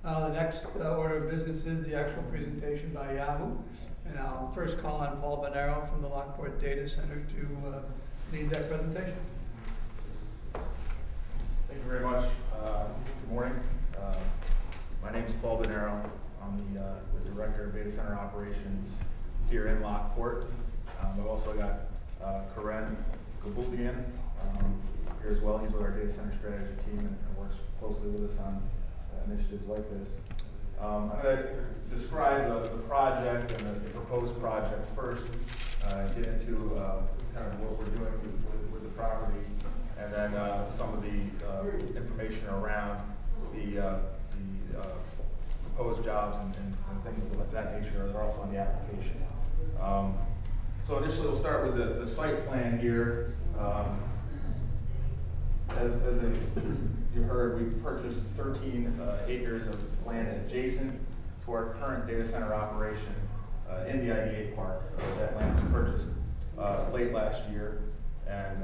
The next order of business is the actual presentation by Yahoo. And I'll first call on Paul Bonero from the Lockport Data Center to lead that presentation. Thank you very much. Good morning. My name is Paul Bonero. I'm the Director of Data Center Operations here in Lockport. I've also got Karen Gabuldian here as well. He's with our Data Center Strategy team and works closely with us on initiatives like this. I'm going to describe the project and the proposed project first, get into kind of what we're doing with the property, and then some of the information around the proposed jobs and things of that nature are also on the application. So initially we'll start with the site plan here. As you heard, we purchased 13 acres of land adjacent to our current data center operation in the IDA Park. That land was purchased late last year, and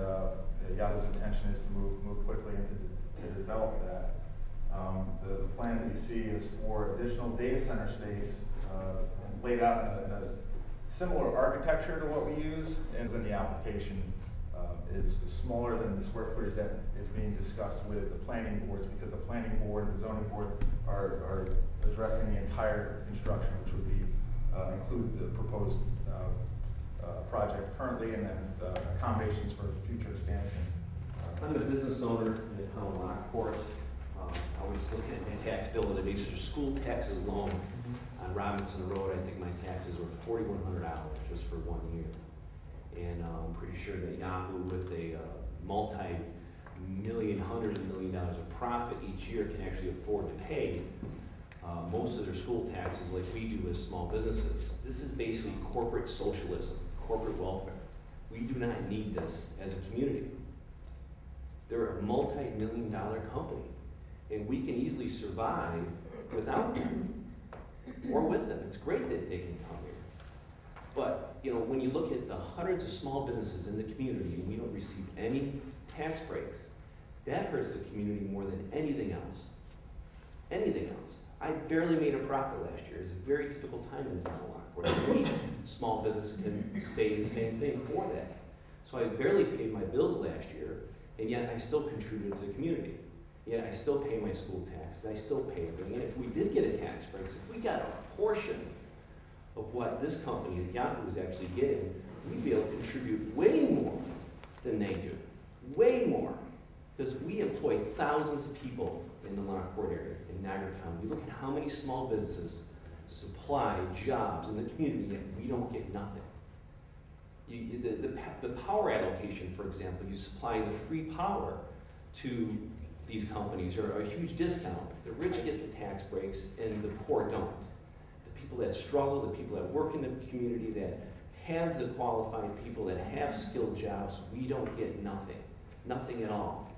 Yahoo's intention is to move quickly to develop that. The plan that you see is for additional data center space laid out in a similar architecture to what we use, and in the application is smaller than the square footage that is being discussed with the planning boards, because the planning board and the zoning board are addressing the entire construction, which would be include the proposed project currently, and then accommodations for future expansion. I'm a business owner in the town of Lockport. I was looking at my tax bill the other day. So school taxes alone on Robinson Road, I think my taxes were $4,100 just for 1 year. And I'm pretty sure that Yahoo, with a multi-million, hundreds of million dollars of profit each year, can actually afford to pay most of their school taxes like we do as small businesses. This is basically corporate socialism, corporate welfare. We do not need this as a community. They're a multi-million-dollar company, and we can easily survive without them or with them. It's great that they can come here. But when you look at the hundreds of small businesses in the community and we don't receive any tax breaks, that hurts the community more than anything else. Anything else. I barely made a profit last year. It's a very difficult time in the town of Lockport. Any small business can say the same thing for that. So I barely paid my bills last year, and yet I still contributed to the community. Yet I still pay my school taxes. I still pay everything. And if we did get a tax break, if we got a portion of what this company at Yahoo is actually getting, we'd be able to contribute way more than they do. Way more. Because we employ thousands of people in the Lockport area, in Niagara County. We look at how many small businesses supply jobs in the community, yet we don't get nothing. The power allocation, for example, you supply the free power to these companies, or a huge discount. The rich get the tax breaks and the poor don't. People that struggle, the people that work in the community, that have the qualified people, that have skilled jobs, we don't get nothing. Nothing at all.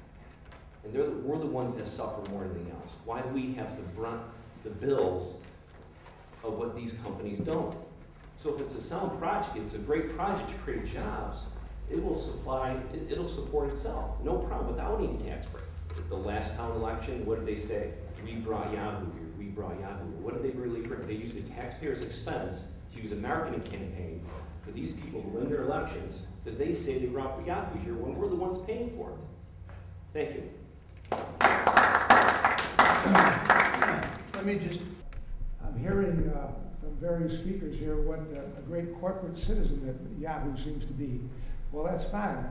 And we're the ones that suffer more than anything else. Why do we have to brunt the bills of what these companies don't? So if it's a sound project, it's a great project to create jobs, it will support itself. No problem, without any tax break. At the last town election, what did they say? We brought Yahoo here. We brought Yahoo. What did they really bring? They used the taxpayers' expense to use a marketing campaign for these people who win their elections, because they say they brought Yahoo here when we're the ones paying for it. Thank you. I'm hearing from various speakers here what a great corporate citizen that Yahoo seems to be. Well, that's fine.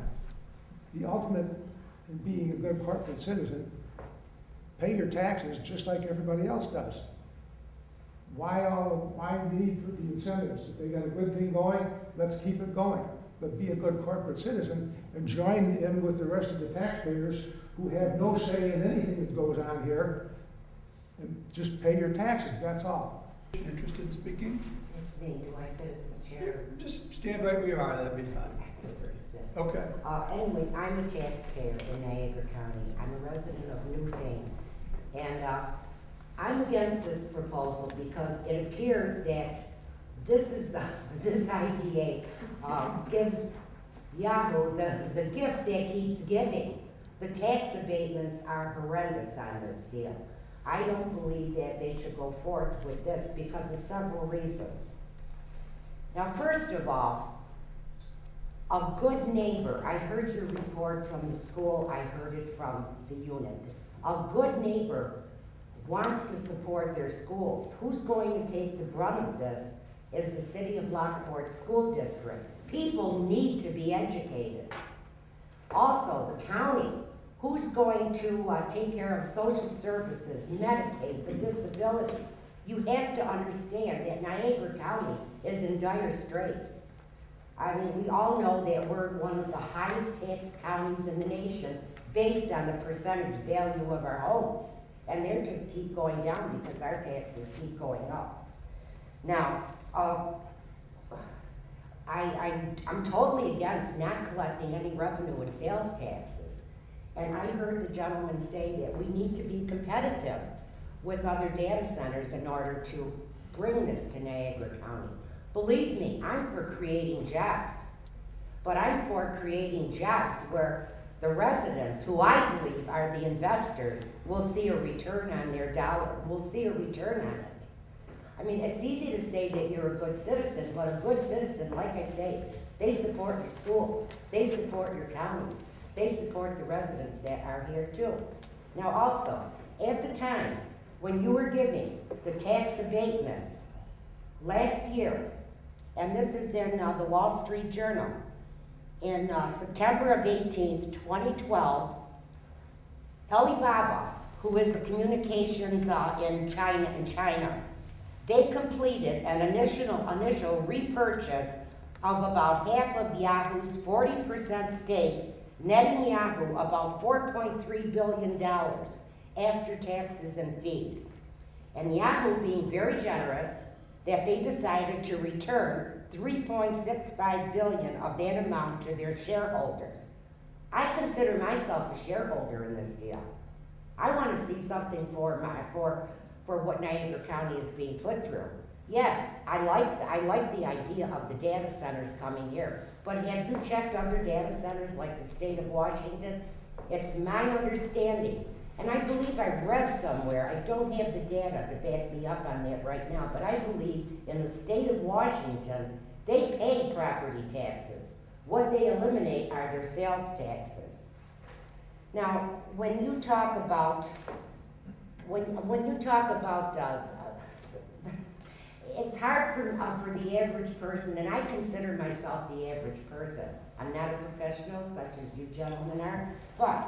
The ultimate in being a good corporate citizen, pay your taxes just like everybody else does. Why need for the incentives? If they got a good thing going, let's keep it going. But be a good corporate citizen and join in with the rest of the taxpayers who have no say in anything that goes on here, and just pay your taxes, that's all. Interested in speaking? It's me. Do I sit at this chair? Just stand right where you are, that'd be fine. Okay. Anyways, I'm a taxpayer in Niagara County. I'm a resident of Newfane. And I'm against this proposal because it appears that this IGA gives Yahoo the gift that keeps giving. The tax abatements are horrendous on this deal. I don't believe that they should go forth with this because of several reasons. Now, first of all, a good neighbor, I heard your report from the school, I heard it from the unit. A good neighbor wants to support their schools. Who's going to take the brunt of this is the City of Lockport School District. People need to be educated. Also, the county, who's going to take care of social services, Medicaid, the disabilities? You have to understand that Niagara County is in dire straits. I mean, we all know that we're one of the highest tax counties in the nation based on the percentage value of our homes. And they just keep going down because our taxes keep going up. Now, I'm totally against not collecting any revenue and sales taxes. And I heard the gentleman say that we need to be competitive with other data centers in order to bring this to Niagara County. Believe me, I'm for creating jobs, but I'm for creating jobs where the residents, who I believe are the investors, will see a return on their dollar, will see a return on it. I mean, it's easy to say that you're a good citizen, but a good citizen, like I say, they support your schools, they support your counties, they support the residents that are here too. Now also, at the time when you were giving the tax abatements last year, and this is in the Wall Street Journal, in September of 18th, 2012, Alibaba, who is a communications in China, they completed an initial repurchase of about half of Yahoo's 40% stake, netting Yahoo about $4.3 billion after taxes and fees. And Yahoo being very generous, that they decided to return $3.65 billion of that amount to their shareholders. I consider myself a shareholder in this deal. I want to see something for what Niagara County is being put through. Yes, I like the idea of the data centers coming here, but have you checked other data centers like the state of Washington? It's my understanding, and I believe I read somewhere, I don't have the data to back me up on that right now, but I believe in the state of Washington, they pay property taxes. What they eliminate are their sales taxes. Now, when you talk about it's hard for the average person, and I consider myself the average person. I'm not a professional, such as you gentlemen are, but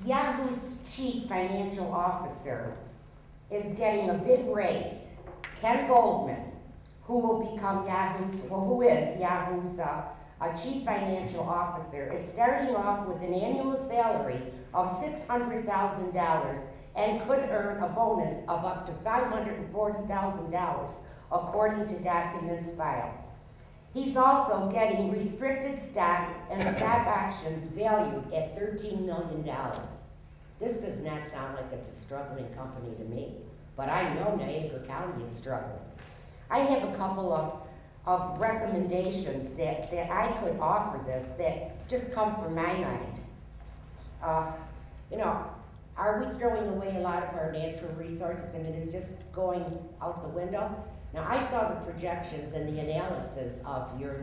Yahoo's chief financial officer is getting a big raise. Ken Goldman, who is Yahoo's chief financial officer, is starting off with an annual salary of $600,000 and could earn a bonus of up to $540,000, according to documents filed. He's also getting restricted stock and stock options valued at $13 million. This does not sound like it's a struggling company to me, but I know Niagara County is struggling. I have a couple of recommendations that I could offer this that just come from my mind. Are we throwing away a lot of our natural resources? I mean, it's just going out the window. Now, I saw the projections and the analysis of your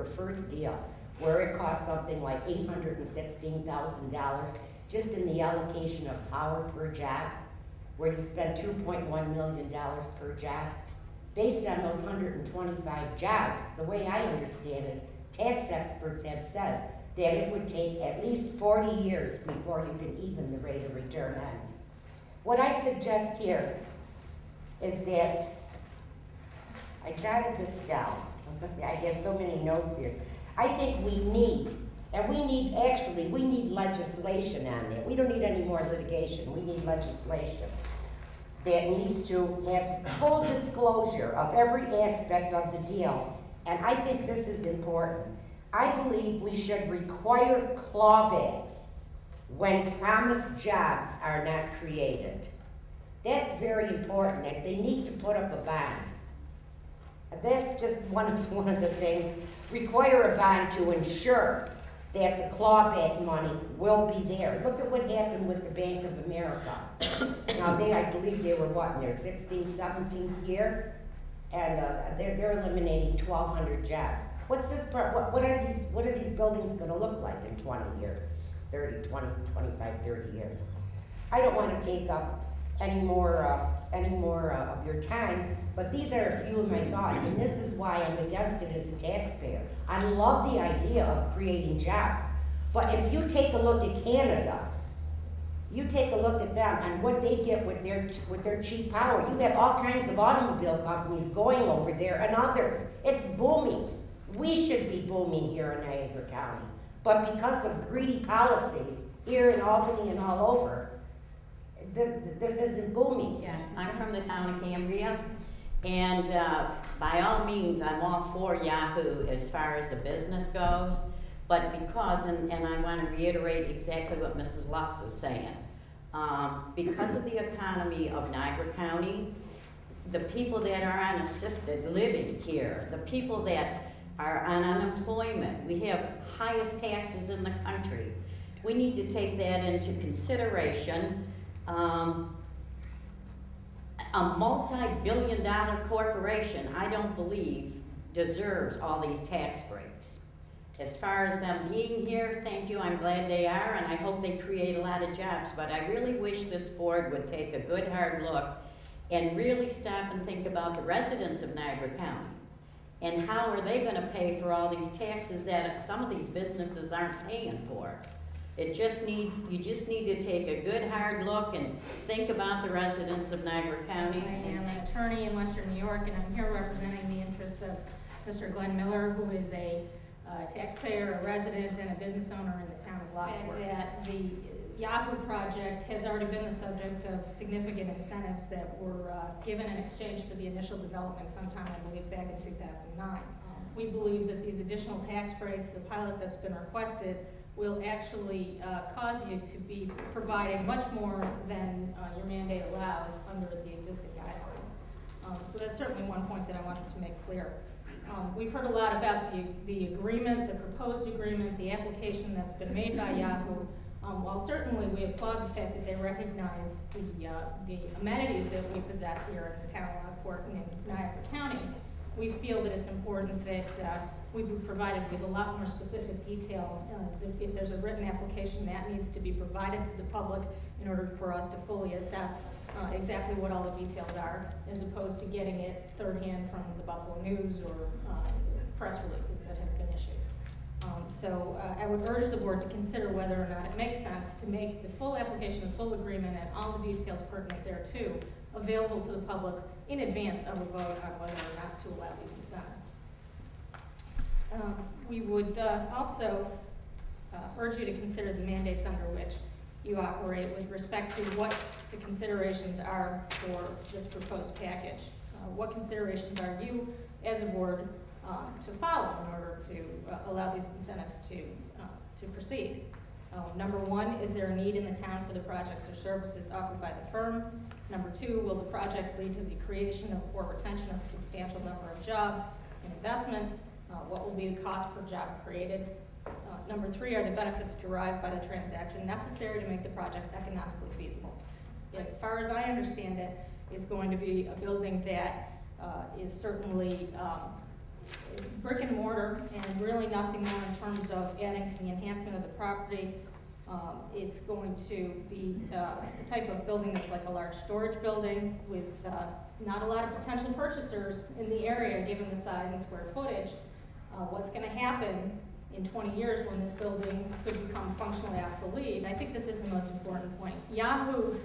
first deal, where it cost something like $816,000 just in the allocation of power per job, where you spent $2.1 million per job. Based on those 125 jobs, the way I understand it, tax experts have said that it would take at least 40 years before you can even the rate of return on it. What I suggest here is that, I jotted this down, I have so many notes here. I think we need legislation on that. We don't need any more litigation, we need legislation that needs to have full disclosure of every aspect of the deal. And I think this is important. I believe we should require clawbacks when promised jobs are not created. That's very important, that they need to put up a bond. That's just one of the things. Require a bond to ensure that the clawback money will be there. Look at what happened with the Bank of America. Now I believe they were what, in their 16th, 17th year? And they're eliminating 1,200 jobs. What's this, what are these buildings gonna look like in 20 years? 30, 20, 25, 30 years? I don't wanna take up any more of your time, but these are a few of my thoughts, and this is why I'm against it as a taxpayer. I love the idea of creating jobs, but if you take a look at Canada, you take a look at them and what they get with their cheap power. You have all kinds of automobile companies going over there and others. It's booming. We should be booming here in Niagara County, but because of greedy policies here in Albany and all over, this isn't booming. Yes, I'm from the town of Cambria, and by all means, I'm all for Yahoo as far as the business goes, but because, and I want to reiterate exactly what Mrs. Lux is saying, because of the economy of Niagara County, the people that are on assisted living here, the people that are on unemployment, we have highest taxes in the country. We need to take that into consideration. A multi-billion-dollar corporation, I don't believe, deserves all these tax breaks. As far as them being here, thank you, I'm glad they are, and I hope they create a lot of jobs, but I really wish this board would take a good hard look and really stop and think about the residents of Niagara County. And how are they gonna pay for all these taxes that some of these businesses aren't paying for? It just needs, you just need to take a good hard look and think about the residents of Niagara County. I am an attorney in Western New York, and I'm here representing the interests of Mr. Glenn Miller, who is a taxpayer, a resident, and a business owner in the town of Lockport. That the Yahoo project has already been the subject of significant incentives that were given in exchange for the initial development sometime, I believe, back in 2009. We believe that these additional tax breaks, the pilot that's been requested, will actually cause you to be providing much more than your mandate allows under the existing guidelines. So that's certainly one point that I wanted to make clear. We've heard a lot about the agreement, the proposed agreement, the application that's been made by Yahoo. While certainly we applaud the fact that they recognize the amenities that we possess here in the town of Lockport and in Niagara County, we feel that it's important that we be provided with a lot more specific detail. If there's a written application, that needs to be provided to the public in order for us to fully assess exactly what all the details are, as opposed to getting it third hand from the Buffalo News or press releases that have been issued. So I would urge the board to consider whether or not it makes sense to make the full application, the full agreement, and all the details pertinent thereto available to the public in advance of a vote on whether or not to allow these incentives. We would also urge you to consider the mandates under which you operate with respect to what the considerations are for this proposed package. What considerations are you, as a board, to follow in order to allow these incentives to proceed? Number one, is there a need in the town for the projects or services offered by the firm? Number two, will the project lead to the creation or retention of a substantial number of jobs and investment? What will be the cost per job created? Number three, are the benefits derived by the transaction necessary to make the project economically feasible? As far as I understand it, is going to be a building that is certainly brick and mortar and really nothing more in terms of adding to the enhancement of the property. It's going to be the type of building that's like a large storage building with not a lot of potential purchasers in the area given the size and square footage. What's going to happen in 20 years when this building could become functionally obsolete? I think this is the most important point. Yahoo,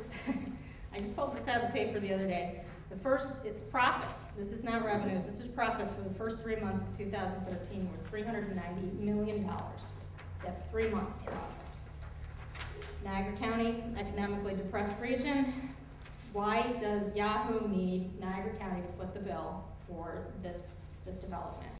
I just pulled this out of the paper the other day. It's profits. This is not revenues. This is profits for the first 3 months of 2013 were $390 million. That's 3 months of profits. Niagara County, economically depressed region. Why does Yahoo need Niagara County to foot the bill for this development?